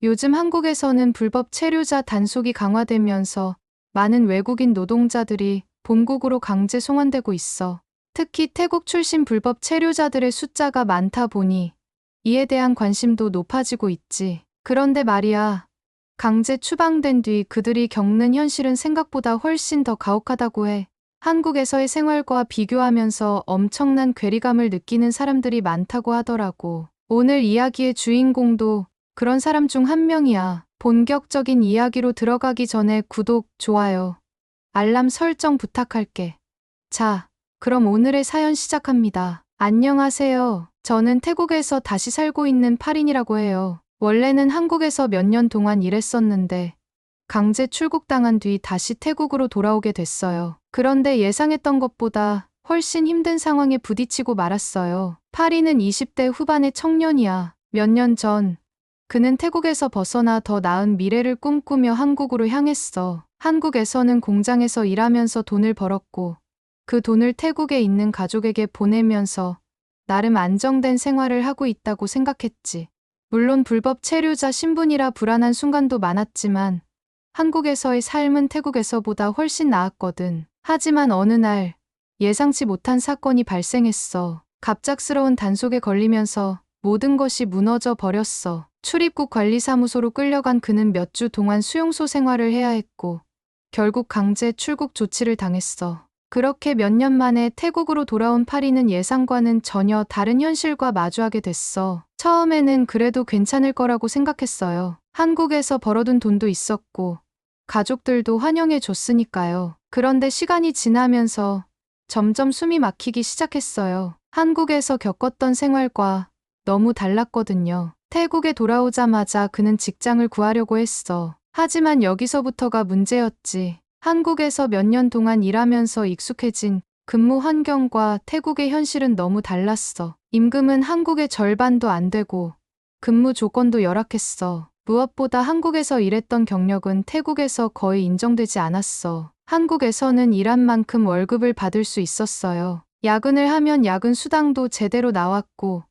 요즘 한국에서는 불법 체류자 단속이 강화되면서 많은 외국인 노동자들이 본국으로 강제 송환되고 있어. 특히 태국 출신 불법 체류자들의 숫자가 많다 보니 이에 대한 관심도 높아지고 있지. 그런데 말이야, 강제 추방된 뒤 그들이 겪는 현실은 생각보다 훨씬 더 가혹하다고 해. 한국에서의 생활과 비교하면서 엄청난 괴리감을 느끼는 사람들이 많다고 하더라고. 오늘 이야기의 주인공도 그런 사람 중 한 명이야. 본격적인 이야기로 들어가기 전에 구독, 좋아요, 알람 설정 부탁할게. 자, 그럼 오늘의 사연 시작합니다. 안녕하세요. 저는 태국에서 다시 살고 있는 파린이라고 해요. 원래는 한국에서 몇 년 동안 일했었는데 강제 출국당한 뒤 다시 태국으로 돌아오게 됐어요. 그런데 예상했던 것보다 훨씬 힘든 상황에 부딪히고 말았어요. 파리는 20대 후반의 청년이야. 몇 년 전 그는 태국에서 벗어나 더 나은 미래를 꿈꾸며 한국으로 향했어. 한국에서는 공장에서 일하면서 돈을 벌었고 그 돈을 태국에 있는 가족에게 보내면서 나름 안정된 생활을 하고 있다고 생각했지. 물론 불법 체류자 신분이라 불안한 순간도 많았지만 한국에서의 삶은 태국에서보다 훨씬 나았거든. 하지만 어느 날 예상치 못한 사건이 발생했어. 갑작스러운 단속에 걸리면서 모든 것이 무너져 버렸어. 출입국 관리사무소로 끌려간 그는 몇 주 동안 수용소 생활을 해야 했고 결국 강제 출국 조치를 당했어. 그렇게 몇 년 만에 태국으로 돌아온 파리는 예상과는 전혀 다른 현실과 마주하게 됐어. 처음에는 그래도 괜찮을 거라고 생각했어요. 한국에서 벌어둔 돈도 있었고 가족들도 환영해 줬으니까요. 그런데 시간이 지나면서 점점 숨이 막히기 시작했어요. 한국에서 겪었던 생활과 너무 달랐거든요. 태국에 돌아오자마자 그는 직장을 구하려고 했어. 하지만 여기서부터가 문제였지. 한국에서 몇 년 동안 일하면서 익숙해진 근무 환경과 태국의 현실은 너무 달랐어. 임금은 한국의 절반도 안 되고 근무 조건도 열악했어. 무엇보다 한국에서 일했던 경력은 태국에서 거의 인정되지 않았어. 한국에서는 일한 만큼 월급을 받을 수 있었어요. 야근을 하면 야근 수당도 제대로 나왔고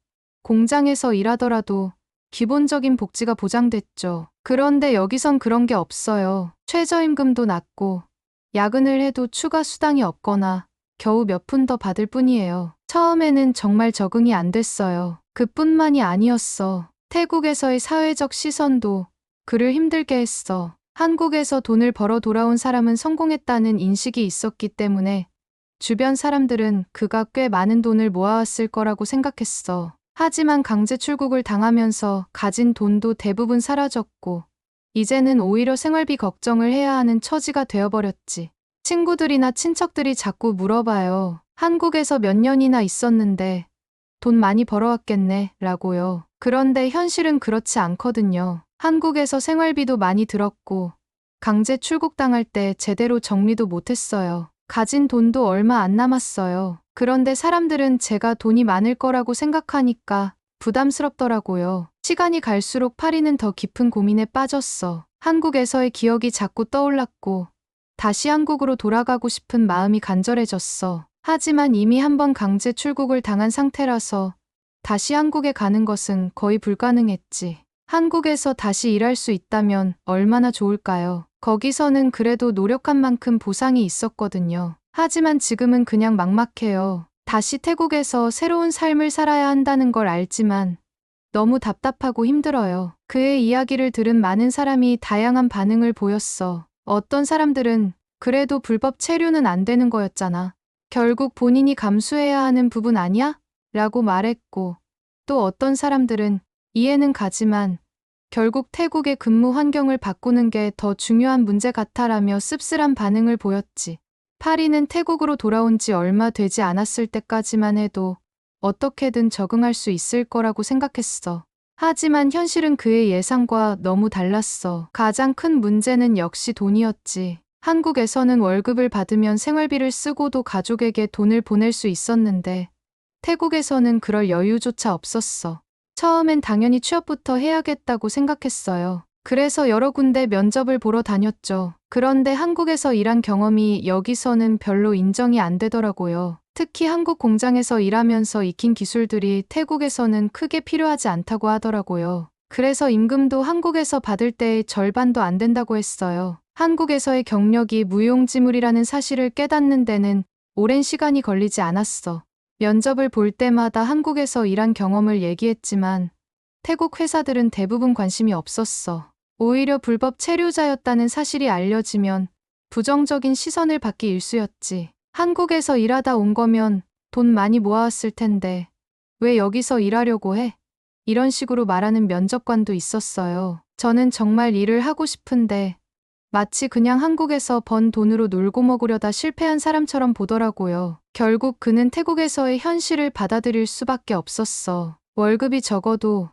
공장에서 일하더라도 기본적인 복지가 보장됐죠. 그런데 여기선 그런 게 없어요. 최저임금도 낮고 야근을 해도 추가 수당이 없거나 겨우 몇 푼 더 받을 뿐이에요. 처음에는 정말 적응이 안 됐어요. 그뿐만이 아니었어. 태국에서의 사회적 시선도 그를 힘들게 했어. 한국에서 돈을 벌어 돌아온 사람은 성공했다는 인식이 있었기 때문에 주변 사람들은 그가 꽤 많은 돈을 모아왔을 거라고 생각했어. 하지만 강제 출국을 당하면서 가진 돈도 대부분 사라졌고 이제는 오히려 생활비 걱정을 해야 하는 처지가 되어버렸지. 친구들이나 친척들이 자꾸 물어봐요. 한국에서 몇 년이나 있었는데 돈 많이 벌어왔겠네 라고요. 그런데 현실은 그렇지 않거든요. 한국에서 생활비도 많이 들었고 강제 출국당할 때 제대로 정리도 못했어요. 가진 돈도 얼마 안 남았어요. 그런데 사람들은 제가 돈이 많을 거라고 생각하니까 부담스럽더라고요. 시간이 갈수록 파리는 더 깊은 고민에 빠졌어. 한국에서의 기억이 자꾸 떠올랐고 다시 한국으로 돌아가고 싶은 마음이 간절해졌어. 하지만 이미 한번 강제 출국을 당한 상태라서 다시 한국에 가는 것은 거의 불가능했지. 한국에서 다시 일할 수 있다면 얼마나 좋을까요? 거기서는 그래도 노력한 만큼 보상이 있었거든요. 하지만 지금은 그냥 막막해요. 다시 태국에서 새로운 삶을 살아야 한다는 걸 알지만 너무 답답하고 힘들어요. 그의 이야기를 들은 많은 사람이 다양한 반응을 보였어. 어떤 사람들은 그래도 불법 체류는 안 되는 거였잖아. 결국 본인이 감수해야 하는 부분 아니야? 라고 말했고 또 어떤 사람들은 이해는 가지만 결국 태국의 근무 환경을 바꾸는 게 더 중요한 문제 같아라며 씁쓸한 반응을 보였지. 파리는 태국으로 돌아온 지 얼마 되지 않았을 때까지만 해도 어떻게든 적응할 수 있을 거라고 생각했어. 하지만 현실은 그의 예상과 너무 달랐어. 가장 큰 문제는 역시 돈이었지. 한국에서는 월급을 받으면 생활비를 쓰고도 가족에게 돈을 보낼 수 있었는데 태국에서는 그럴 여유조차 없었어. 처음엔 당연히 취업부터 해야겠다고 생각했어요. 그래서 여러 군데 면접을 보러 다녔죠. 그런데 한국에서 일한 경험이 여기서는 별로 인정이 안 되더라고요. 특히 한국 공장에서 일하면서 익힌 기술들이 태국에서는 크게 필요하지 않다고 하더라고요. 그래서 임금도 한국에서 받을 때의 절반도 안 된다고 했어요. 한국에서의 경력이 무용지물이라는 사실을 깨닫는 데는 오랜 시간이 걸리지 않았어. 면접을 볼 때마다 한국에서 일한 경험을 얘기했지만 태국 회사들은 대부분 관심이 없었어. 오히려 불법 체류자였다는 사실이 알려지면 부정적인 시선을 받기 일쑤였지. 한국에서 일하다 온 거면 돈 많이 모아왔을 텐데 왜 여기서 일하려고 해? 이런 식으로 말하는 면접관도 있었어요. 저는 정말 일을 하고 싶은데 마치 그냥 한국에서 번 돈으로 놀고 먹으려다 실패한 사람처럼 보더라고요. 결국 그는 태국에서의 현실을 받아들일 수밖에 없었어. 월급이 적어도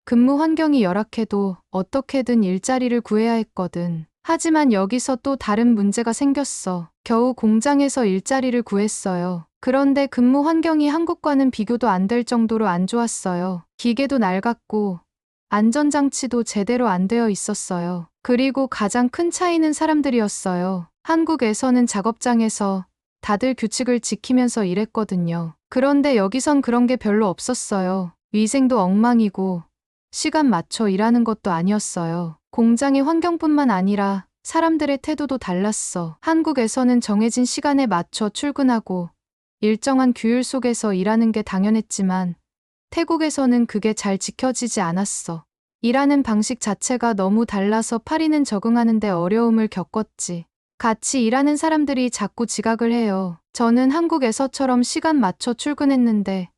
근무 환경이 열악해도 어떻게든 일자리를 구해야 했거든. 하지만 여기서 또 다른 문제가 생겼어. 겨우 공장에서 일자리를 구했어요. 그런데 근무 환경이 한국과는 비교도 안 될 정도로 안 좋았어요. 기계도 낡았고 안전장치도 제대로 안 되어 있었어요. 그리고 가장 큰 차이는 사람들이었어요. 한국에서는 작업장에서 다들 규칙을 지키면서 일했거든요. 그런데 여기선 그런 게 별로 없었어요. 위생도 엉망이고 시간 맞춰 일하는 것도 아니었어요. 공장의 환경뿐만 아니라 사람들의 태도도 달랐어. 한국에서는 정해진 시간에 맞춰 출근하고 일정한 규율 속에서 일하는 게 당연했지만 태국에서는 그게 잘 지켜지지 않았어. 일하는 방식 자체가 너무 달라서 파리는 적응하는 데 어려움을 겪었지. 같이 일하는 사람들이 자꾸 지각을 해요. 저는 한국에서처럼 시간 맞춰 출근했는데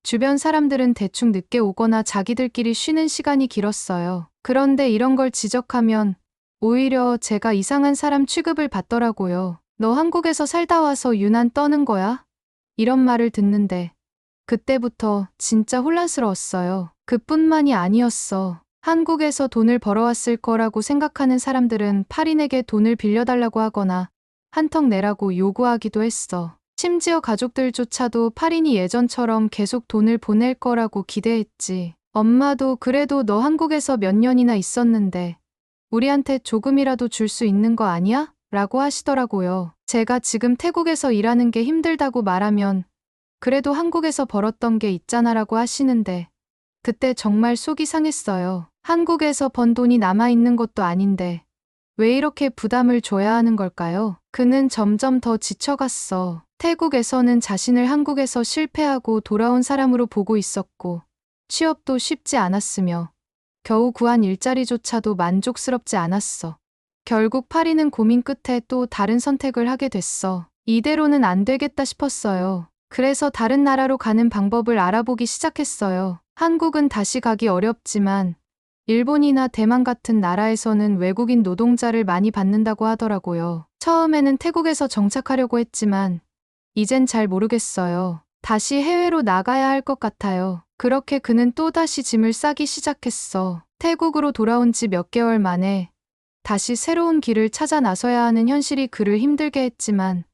주변 사람들은 대충 늦게 오거나 자기들끼리 쉬는 시간이 길었어요. 그런데 이런 걸 지적하면 오히려 제가 이상한 사람 취급을 받더라고요. 너 한국에서 살다 와서 유난 떠는 거야? 이런 말을 듣는데 그때부터 진짜 혼란스러웠어요. 그뿐만이 아니었어. 한국에서 돈을 벌어왔을 거라고 생각하는 사람들은 파린에게 돈을 빌려달라고 하거나 한턱 내라고 요구하기도 했어. 심지어 가족들조차도 파린이 예전처럼 계속 돈을 보낼 거라고 기대했지. 엄마도 그래도 너 한국에서 몇 년이나 있었는데 우리한테 조금이라도 줄 수 있는 거 아니야? 라고 하시더라고요. 제가 지금 태국에서 일하는 게 힘들다고 말하면 그래도 한국에서 벌었던 게 있잖아라고 하시는데 그때 정말 속이 상했어요. 한국에서 번 돈이 남아있는 것도 아닌데 왜 이렇게 부담을 줘야 하는 걸까요? 그는 점점 더 지쳐갔어. 태국에서는 자신을 한국에서 실패하고 돌아온 사람으로 보고 있었고 취업도 쉽지 않았으며 겨우 구한 일자리조차도 만족스럽지 않았어. 결국 파리는 고민 끝에 또 다른 선택을 하게 됐어. 이대로는 안 되겠다 싶었어요. 그래서 다른 나라로 가는 방법을 알아보기 시작했어요. 한국은 다시 가기 어렵지만 일본이나 대만 같은 나라에서는 외국인 노동자를 많이 받는다고 하더라고요. 처음에는 태국에서 정착하려고 했지만 이젠 잘 모르겠어요. 다시 해외로 나가야 할 것 같아요. 그렇게 그는 또다시 짐을 싸기 시작했어. 태국으로 돌아온 지 몇 개월 만에 다시 새로운 길을 찾아 나서야 하는 현실이 그를 힘들게 했지만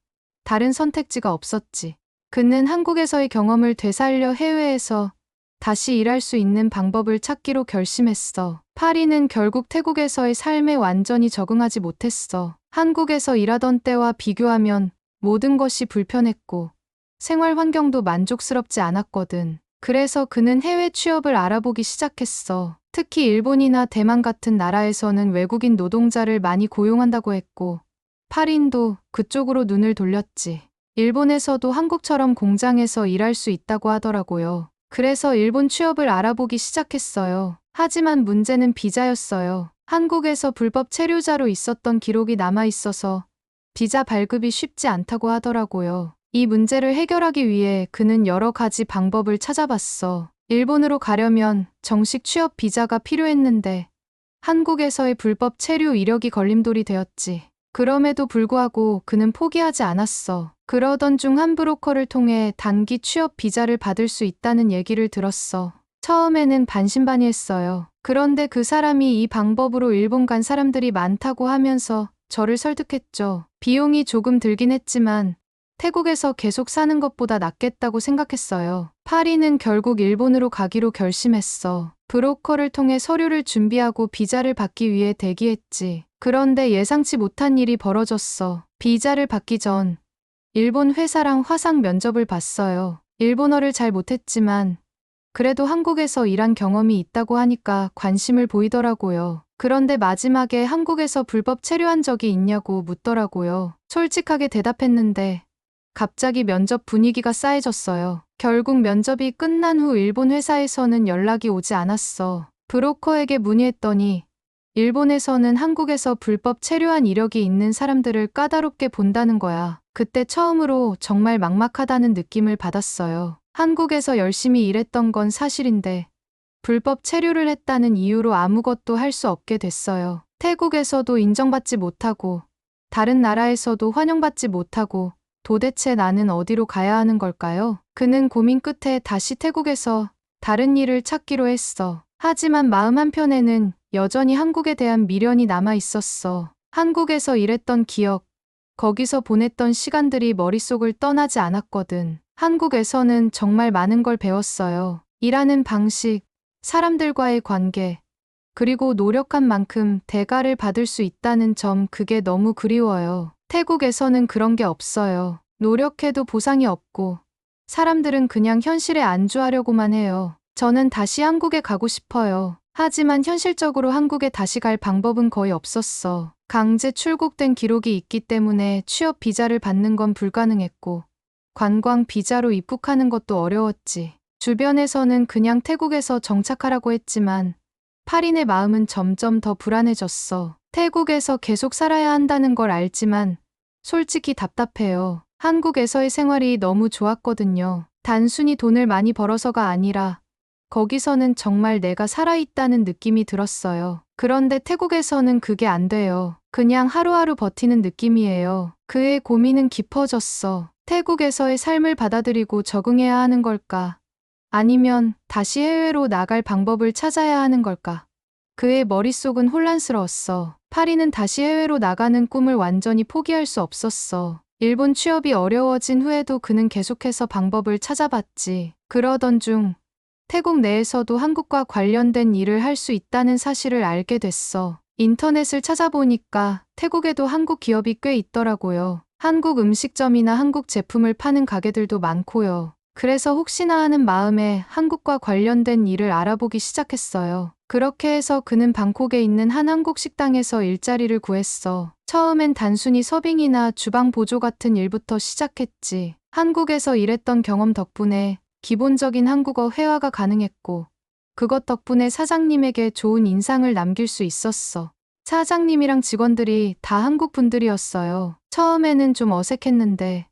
다른 선택지가 없었지. 그는 한국에서의 경험을 되살려 해외에서 다시 일할 수 있는 방법을 찾기로 결심했어. 파리는 결국 태국에서의 삶에 완전히 적응하지 못했어. 한국에서 일하던 때와 비교하면 모든 것이 불편했고 생활 환경도 만족스럽지 않았거든. 그래서 그는 해외 취업을 알아보기 시작했어. 특히 일본이나 대만 같은 나라에서는 외국인 노동자를 많이 고용한다고 했고 파리도 그쪽으로 눈을 돌렸지. 일본에서도 한국처럼 공장에서 일할 수 있다고 하더라고요. 그래서 일본 취업을 알아보기 시작했어요. 하지만 문제는 비자였어요. 한국에서 불법 체류자로 있었던 기록이 남아 있어서 비자 발급이 쉽지 않다고 하더라고요. 이 문제를 해결하기 위해 그는 여러 가지 방법을 찾아봤어. 일본으로 가려면 정식 취업 비자가 필요했는데 한국에서의 불법 체류 이력이 걸림돌이 되었지. 그럼에도 불구하고 그는 포기하지 않았어. 그러던 중 한 브로커를 통해 단기 취업 비자를 받을 수 있다는 얘기를 들었어. 처음에는 반신반의했어요. 그런데 그 사람이 이 방법으로 일본 간 사람들이 많다고 하면서 저를 설득했죠. 비용이 조금 들긴 했지만 태국에서 계속 사는 것보다 낫겠다고 생각했어요. 파리는 결국 일본으로 가기로 결심했어. 브로커를 통해 서류를 준비하고 비자를 받기 위해 대기했지. 그런데 예상치 못한 일이 벌어졌어. 비자를 받기 전 일본 회사랑 화상 면접을 봤어요. 일본어를 잘 못했지만 그래도 한국에서 일한 경험이 있다고 하니까 관심을 보이더라고요. 그런데 마지막에 한국에서 불법 체류한 적이 있냐고 묻더라고요. 솔직하게 대답했는데 갑자기 면접 분위기가 싸해졌어요. 결국 면접이 끝난 후 일본 회사에서는 연락이 오지 않았어. 브로커에게 문의했더니 일본에서는 한국에서 불법 체류한 이력이 있는 사람들을 까다롭게 본다는 거야. 그때 처음으로 정말 막막하다는 느낌을 받았어요. 한국에서 열심히 일했던 건 사실인데 불법 체류를 했다는 이유로 아무것도 할 수 없게 됐어요. 태국에서도 인정받지 못하고 다른 나라에서도 환영받지 못하고 도대체 나는 어디로 가야 하는 걸까요? 그는 고민 끝에 다시 태국에서 다른 일을 찾기로 했어. 하지만 마음 한편에는 여전히 한국에 대한 미련이 남아 있었어. 한국에서 일했던 기억, 거기서 보냈던 시간들이 머릿속을 떠나지 않았거든. 한국에서는 정말 많은 걸 배웠어요. 일하는 방식, 사람들과의 관계, 그리고 노력한 만큼 대가를 받을 수 있다는 점, 그게 너무 그리워요. 태국에서는 그런 게 없어요. 노력해도 보상이 없고 사람들은 그냥 현실에 안주하려고만 해요. 저는 다시 한국에 가고 싶어요. 하지만 현실적으로 한국에 다시 갈 방법은 거의 없었어. 강제 출국된 기록이 있기 때문에 취업 비자를 받는 건 불가능했고 관광 비자로 입국하는 것도 어려웠지. 주변에서는 그냥 태국에서 정착하라고 했지만 파린의 마음은 점점 더 불안해졌어. 태국에서 계속 살아야 한다는 걸 알지만 솔직히 답답해요. 한국에서의 생활이 너무 좋았거든요. 단순히 돈을 많이 벌어서가 아니라 거기서는 정말 내가 살아있다는 느낌이 들었어요. 그런데 태국에서는 그게 안 돼요. 그냥 하루하루 버티는 느낌이에요. 그의 고민은 깊어졌어. 태국에서의 삶을 받아들이고 적응해야 하는 걸까? 아니면 다시 해외로 나갈 방법을 찾아야 하는 걸까? 그의 머릿속은 혼란스러웠어. 파리는 다시 해외로 나가는 꿈을 완전히 포기할 수 없었어. 일본 취업이 어려워진 후에도 그는 계속해서 방법을 찾아봤지. 그러던 중 태국 내에서도 한국과 관련된 일을 할 수 있다는 사실을 알게 됐어. 인터넷을 찾아보니까 태국에도 한국 기업이 꽤 있더라고요. 한국 음식점이나 한국 제품을 파는 가게들도 많고요. 그래서 혹시나 하는 마음에 한국과 관련된 일을 알아보기 시작했어요. 그렇게 해서 그는 방콕에 있는 한 한국 식당에서 일자리를 구했어. 처음엔 단순히 서빙이나 주방 보조 같은 일부터 시작했지. 한국에서 일했던 경험 덕분에 기본적인 한국어 회화가 가능했고 그것 덕분에 사장님에게 좋은 인상을 남길 수 있었어. 사장님이랑 직원들이 다 한국 분들이었어요. 처음에는 좀 어색했는데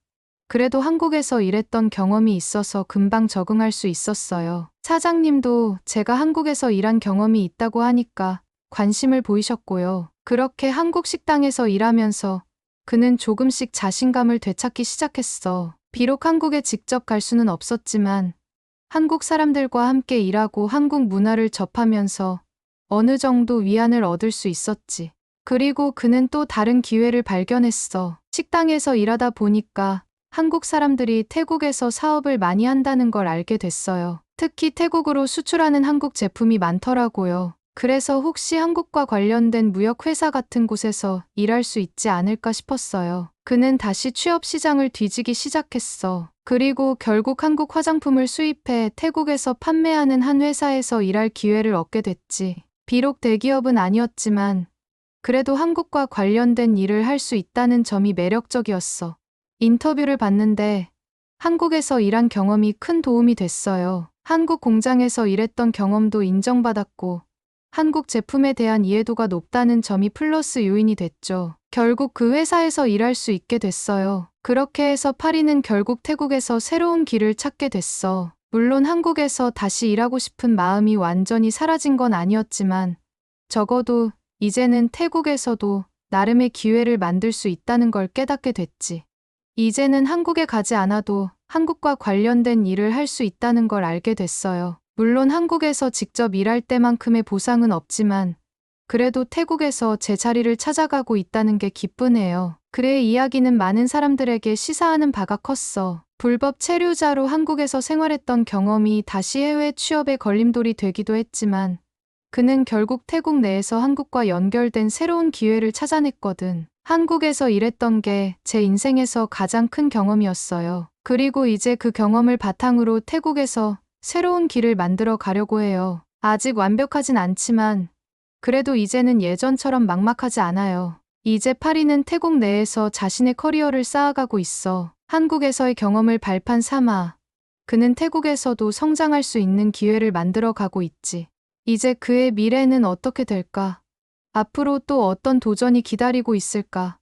그래도 한국에서 일했던 경험이 있어서 금방 적응할 수 있었어요. 사장님도 제가 한국에서 일한 경험이 있다고 하니까 관심을 보이셨고요. 그렇게 한국 식당에서 일하면서 그는 조금씩 자신감을 되찾기 시작했어. 비록 한국에 직접 갈 수는 없었지만 한국 사람들과 함께 일하고 한국 문화를 접하면서 어느 정도 위안을 얻을 수 있었지. 그리고 그는 또 다른 기회를 발견했어. 식당에서 일하다 보니까 한국 사람들이 태국에서 사업을 많이 한다는 걸 알게 됐어요. 특히 태국으로 수출하는 한국 제품이 많더라고요. 그래서 혹시 한국과 관련된 무역회사 같은 곳에서 일할 수 있지 않을까 싶었어요. 그는 다시 취업 시장을 뒤지기 시작했어. 그리고 결국 한국 화장품을 수입해 태국에서 판매하는 한 회사에서 일할 기회를 얻게 됐지. 비록 대기업은 아니었지만 그래도 한국과 관련된 일을 할 수 있다는 점이 매력적이었어. 인터뷰를 봤는데 한국에서 일한 경험이 큰 도움이 됐어요. 한국 공장에서 일했던 경험도 인정받았고 한국 제품에 대한 이해도가 높다는 점이 플러스 요인이 됐죠. 결국 그 회사에서 일할 수 있게 됐어요. 그렇게 해서 파리는 결국 태국에서 새로운 길을 찾게 됐어. 물론 한국에서 다시 일하고 싶은 마음이 완전히 사라진 건 아니었지만 적어도 이제는 태국에서도 나름의 기회를 만들 수 있다는 걸 깨닫게 됐지. 이제는 한국에 가지 않아도 한국과 관련된 일을 할 수 있다는 걸 알게 됐어요. 물론 한국에서 직접 일할 때만큼의 보상은 없지만 그래도 태국에서 제 자리를 찾아가고 있다는 게 기쁘네요. 그의 이야기는 많은 사람들에게 시사하는 바가 컸어. 불법 체류자로 한국에서 생활했던 경험이 다시 해외 취업의 걸림돌이 되기도 했지만 그는 결국 태국 내에서 한국과 연결된 새로운 기회를 찾아냈거든. 한국에서 일했던 게 제 인생에서 가장 큰 경험이었어요. 그리고 이제 그 경험을 바탕으로 태국에서 새로운 길을 만들어 가려고 해요. 아직 완벽하진 않지만 그래도 이제는 예전처럼 막막하지 않아요. 이제 파리는 태국 내에서 자신의 커리어를 쌓아가고 있어. 한국에서의 경험을 발판 삼아 그는 태국에서도 성장할 수 있는 기회를 만들어 가고 있지. 이제 그의 미래는 어떻게 될까? 앞으로 또 어떤 도전이 기다리고 있을까?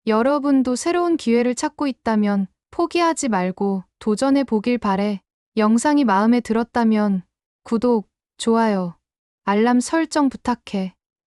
여러분도 새로운 기회를 찾고 있다면 포기하지 말고 도전해 보길 바래. 영상이 마음에 들었다면 구독, 좋아요, 알람 설정 부탁해.